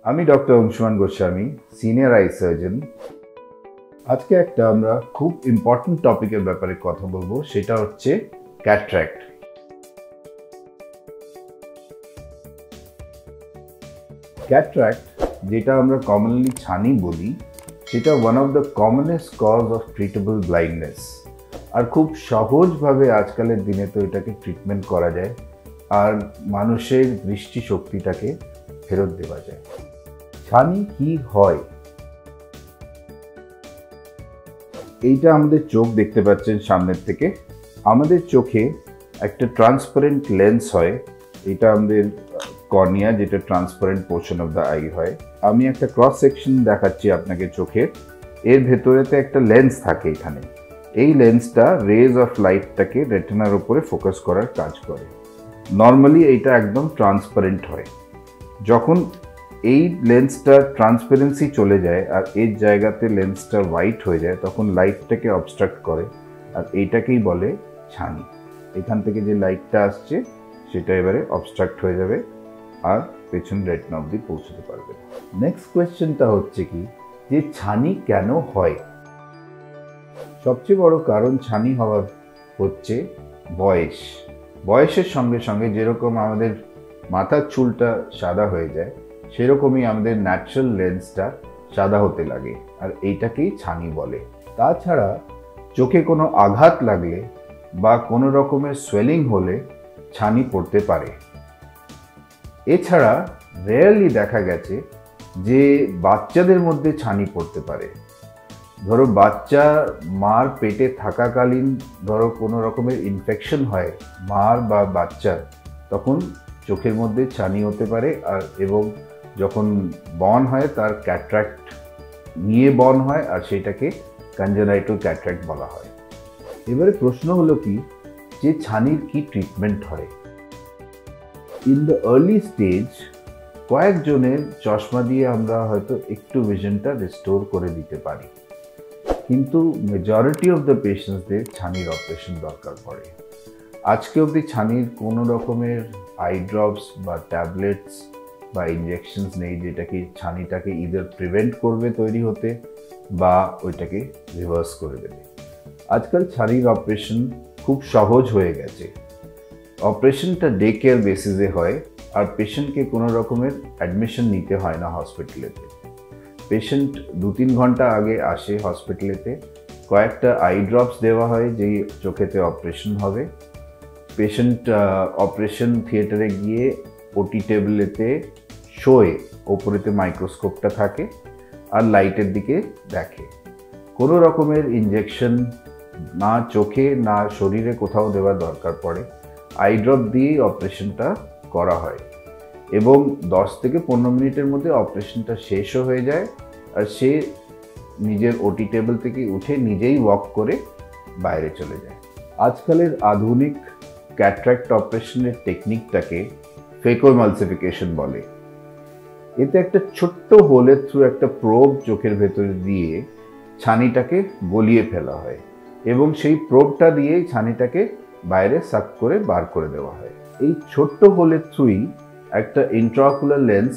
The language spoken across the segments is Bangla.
আমি doctor Anshuman Goswami, senior I surgeon. আজকে একটা আমরা খুব ইম্পর্টেন্ট টপিকের ব্যাপারে কথা বলবো, সেটা হচ্ছে ক্যাট্রাক্ট। ক্যাট্রাক্ট, যেটা আমরা কমনলি ছানি বলি, সেটা one of the commonest cause of treatable blindness. আর খুব সহজভাবে আজকালের দিনে তো এটাকে ট্রিটমেন্ট করা যায় আর মানুষের দৃষ্টিশক্তিটাকে ফেরত দেওয়া যায়। ছানি কি হয়? এইটা আমাদের চোখ দেখতে পাচ্ছেন সামনের থেকে। আমাদের চোখে একটা ট্রান্সপারেন্ট লেন্স হয়, এটা আমাদের কর্নিয়া, যেটা transparent portion of the I হয়। আমি একটা ক্রস সেকশন দেখাচ্ছি আপনাকে চোখের। এর ভেতরেতে একটা লেন্স থাকে এখানে। এই লেন্সটা রেজ অফ লাইটটাকে রেটিনার উপরে ফোকাস করার কাজ করে। নর্মালি এইটা একদম ট্রান্সপারেন্ট হয়। যখন এই লেন্সটা ট্রান্সপারেন্সি চলে যায় আর এর জায়গাতে লেন্সটা হোয়াইট হয়ে যায়, তখন লাইটটাকে অবস্ট্রাক্ট করে, আর এইটাকেই বলে ছানি। এখান থেকে যে লাইটটা আসছে সেটা এবারে অবস্ট্রাক্ট হয়ে যাবে আর পেছন রেটিনা অবধি পৌঁছতে পারবে। নেক্সট কোয়েশ্চেনটা হচ্ছে কি, যে ছানি কেন হয়? সবচেয়ে বড় কারণ ছানি হওয়ার হচ্ছে বয়স। বয়সের সঙ্গে সঙ্গে যেরকম আমাদের মাথার চুলটা সাদা হয়ে যায়, সেরকমই আমাদের ন্যাচারাল লেন্সটা সাদা হতে লাগে, আর এইটাকেই ছানি বলে। তাছাড়া চোখে কোনো আঘাত লাগলে বা কোনো রকমের সোয়েলিং হলে ছানি পড়তে পারে। এছাড়া রেয়ারলি দেখা গেছে যে বাচ্চাদের মধ্যে ছানি পড়তে পারে। ধরো বাচ্চা মার পেটে থাকাকালীন ধরো কোনো রকমের ইনফেকশন হয় মার বা বাচ্চার, তখন চোখের মধ্যে ছানি হতে পারে। আর এবং যখন বর্ন হয় তার ক্যাট্রাক্ট নিয়ে বর্ন হয়, আর সেটাকে কনজেনাইটাল ক্যাট্রাক্ট বলা হয়। এবারে প্রশ্ন হলো কি, যে ছানির কি ট্রিটমেন্ট হয়? ইন দ্য আর্লি স্টেজ কয়েকজনের চশমা দিয়ে আমরা হয়তো একটু ভিশনটা রিস্টোর করে দিতে পারি, কিন্তু মেজরিটি অফ দ্য পেশেন্টসদের ছানির অপারেশন দরকার পড়ে। আজকে অবধি ছানির কোনো রকমের আই ড্রপস বা ট্যাবলেটস বা ইনজেকশনস নেই যেটাকে ছানিটাকে ইদার প্রিভেন্ট করবে তৈরি হতে বা ওইটাকে রিভার্স করে দেবে। আজকাল ছানির অপারেশন খুব সহজ হয়ে গেছে। অপারেশনটা ডে কেয়ার বেসিসে হয়, আর পেশেন্টকে কোনো রকমের অ্যাডমিশন নিতে হয় না হসপিটালেতে। পেশেন্ট 2-3 ঘন্টা আগে আসে হসপিটালেতে, কয়েকটা আই ড্রপস দেওয়া হয় যেই চোখেতে অপারেশন হবে। পেশেন্ট অপারেশন থিয়েটারে গিয়ে ওটি টেবিলেতে শোয়ে, ওপরেতে মাইক্রোস্কোপটা থাকে আর লাইটের দিকে দেখে। কোনো রকমের ইনজেকশন না চোখে না শরীরে কোথাও দেওয়ার দরকার পড়ে। আই ড্রপ দিয়েই অপারেশনটা করা হয় এবং 10 থেকে 15 মিনিটের মধ্যে অপারেশনটা শেষও হয়ে যায়, আর সে নিজের ওটি টেবিল থেকে উঠে নিজেই ওয়াক করে বাইরে চলে যায়। আজকালের আধুনিক ক্যাট্রাক্ট অপারেশনের টেকনিকটাকে ফেকোএমালসিফিকেশন বলে। এতে একটা ছোট্ট হোলের থ্রু একটা প্রোব চোখের ভেতরে দিয়ে ছানিটাকে গলিয়ে ফেলা হয় এবং সেই প্রোবটা দিয়েই ছানিটাকে বাইরে সাক করে বার করে দেওয়া হয়। এই ছোট্ট হোলের থ্রুই একটা ইন্ট্রাঅকুলার লেন্স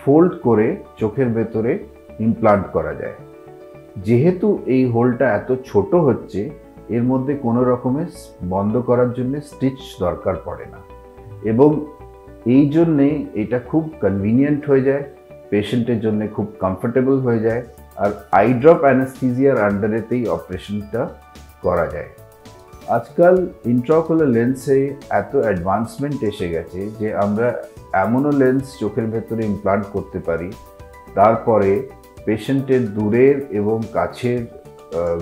ফোল্ড করে চোখের ভেতরে ইমপ্লান্ট করা যায়। যেহেতু এই হোলটা এত ছোট হচ্ছে, এর মধ্যে কোনো রকমের বন্ধ করার জন্য স্টিচ দরকার পড়ে না এবং এই জন্যে এটা খুব কনভিনিয়েন্ট হয়ে যায়, পেশেন্টের জন্য খুব কমফোর্টেবল হয়ে যায়, আর আই ড্রপ অ্যানেস্থেসিয়ার আন্ডারেতেই অপারেশনটা করা যায়। আজকাল ইন্ট্রাঅকুলার লেন্সে এত অ্যাডভান্সমেন্ট এসে গেছে যে আমরা এমনও লেন্স চোখের ভেতরে ইমপ্লান্ট করতে পারি, তারপরে পেশেন্টের দূরের এবং কাছের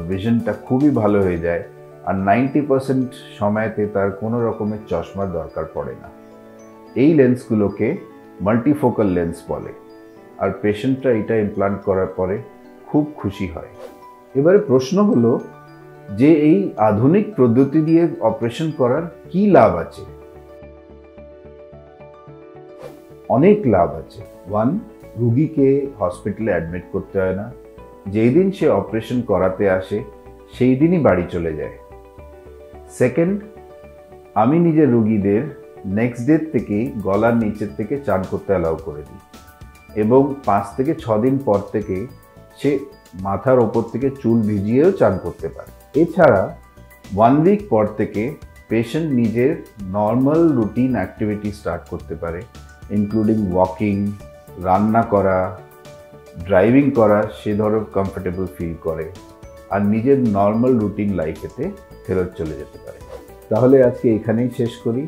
ভিশনটা খুবই ভালো হয়ে যায়, আর 90% সময়তে তার কোনো রকমের চশমার দরকার পড়ে না। এই লেন্সগুলোকে মাল্টিফোকাল লেন্স বলে, আর পেশেন্টরা এটা ইমপ্লান্ট করার পরে খুব খুশি হয়। এবারে প্রশ্ন হলো যে এই আধুনিক পদ্ধতি দিয়ে অপারেশন করার কি লাভ আছে? অনেক লাভ আছে। 1, রুগীকে হসপিটালে অ্যাডমিট করতে হয় না। যেই দিন সে অপারেশন করাতে আসে সেই দিনই বাড়ি চলে যায়। সেকেন্ড, আমি নিজের রুগীদের নেক্সট ডে থেকেই গলার নিচের থেকে চান করতে অ্যালাউ করে দিই। এবং 5 থেকে 6 দিন পর থেকে সে মাথার ওপর থেকে চুল ভিজিয়েও চান করতে পারে। এছাড়া 1 উইক পর থেকে পেশেন্ট নিজের নর্মাল রুটিন অ্যাক্টিভিটি স্টার্ট করতে পারে, ইনক্লুডিং ওয়াকিং, রান্না করা, ড্রাইভিং করা সে ধরো কমফোর্টেবল ফিল করে, আর নিজের নর্মাল রুটিন লাইফেতে ফেরত চলে যেতে পারে। তাহলে আজকে এখানেই শেষ করি।